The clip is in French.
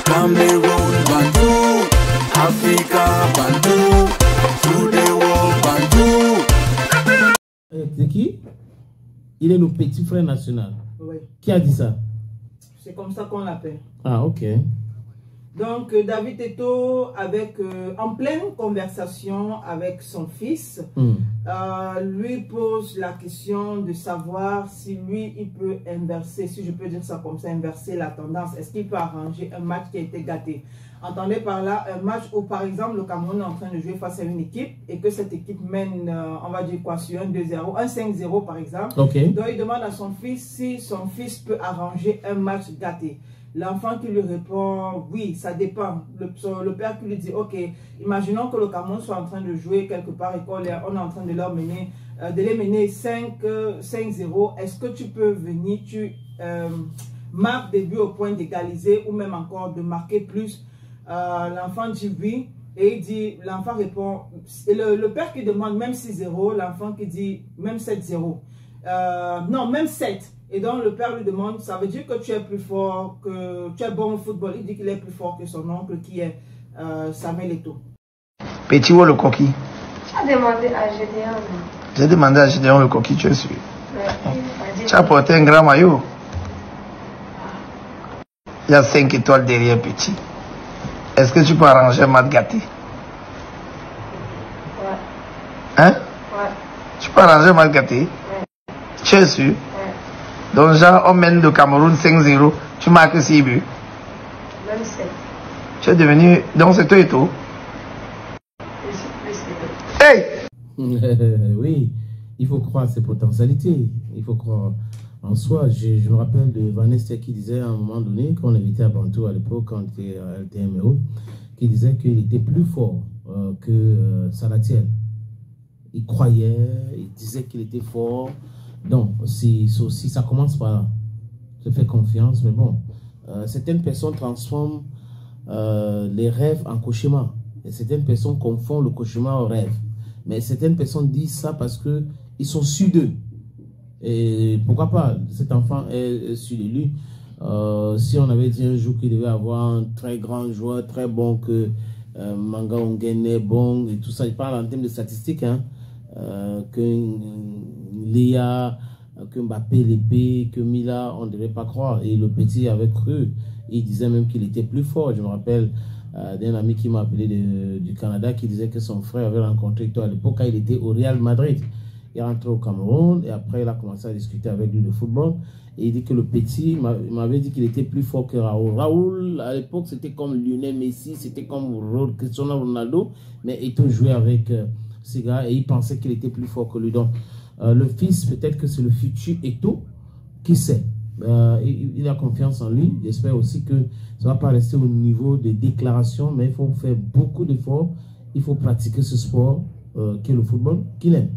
Cameroun, Bandou, Africa, Bandou, through the world, Bandou. C'est qui? Il est le petit frère national. Oui. Qui a dit ça? C'est comme ça qu'on l'appelle. Ah, ok. Donc, David Eto'o, en pleine conversation avec son fils, lui pose la question de savoir si lui, il peut inverser, si je peux dire ça comme ça, inverser la tendance. Est-ce qu'il peut arranger un match qui a été gâté? Entendez par là un match où, par exemple, le Cameroun est en train de jouer face à une équipe et que cette équipe mène, on va dire quoi, sur un 2-0, un 5-0 par exemple. Okay. Donc, il demande à son fils si son fils peut arranger un match gâté. L'enfant qui lui répond, oui, ça dépend. Le père qui lui dit, ok, imaginons que le Cameroun soit en train de jouer quelque part et qu'on est en train de leur mener, de les mener 5-0. Est-ce que tu peux venir, tu marques des buts au point d'égaliser ou même encore de marquer plus? L'enfant dit oui. Et il dit, l'enfant répond, et le père qui demande même 6-0, l'enfant qui dit même 7-0. Non, même 7. Et donc le père lui demande, ça veut dire que tu es plus fort, que tu es bon au football. Il dit qu'il est plus fort que son oncle qui est Samuel Eto'o. Petit ou le coquille? Tu as demandé à Gédéon. J'ai demandé à Gédéon le coquille, tu es sûr? Ouais, tu as porté un grand maillot. Il y a 5 étoiles derrière Petit. Est-ce que tu peux arranger un match gâté? Ouais. Hein? Ouais. Tu peux arranger un match gâté? Ouais. Tu es sûr? Ouais. Donc, genre, on mène le Cameroun 5-0, tu marques 6 buts. Même 7. Tu es devenu. Donc, c'est toi et tout. Hey! Oui, il faut croire à ses potentialités. Il faut croire en soi. Je me rappelle de Vanessa qui disait à un moment donné, quand on invitait à Bantou à l'époque, quand il était à LTMO, qui disait qu'il était plus fort que Salatiel. Il croyait, il disait qu'il était fort. Donc, si ça commence par là, je fais confiance, mais bon, certaines personnes transforment les rêves en cauchemar. Et certaines personnes confondent le cauchemar au rêve. Mais certaines personnes disent ça parce qu'ils sont sûrs d'eux. Et pourquoi pas, cet enfant est sûr de lui. Si on avait dit un jour qu'il devait avoir un très grand joueur, très bon, que Manga Ongene est bon, et tout ça, il parle en termes de statistiques, hein. Que Léa, que Mbappé, l'épée, que Mila, on ne devait pas croire. Et le petit avait cru. Il disait même qu'il était plus fort. Je me rappelle d'un ami qui m'a appelé du Canada qui disait que son frère avait rencontré toi à l'époque quand il était au Real Madrid. Il est rentré au Cameroun et après il a commencé à discuter avec lui de football. Et il dit que le petit m'avait dit qu'il était plus fort que Raoul. Raoul, à l'époque, c'était comme Lionel Messi, c'était comme Cristiano Ronaldo, mais il jouait avec ces gars et il pensait qu'il était plus fort que lui. Donc, le fils, peut-être que c'est le futur Eto'o, qui sait. Il a confiance en lui. J'espère aussi que ça ne va pas rester au niveau des déclarations, mais il faut faire beaucoup d'efforts. Il faut pratiquer ce sport qui est le football qu'il aime.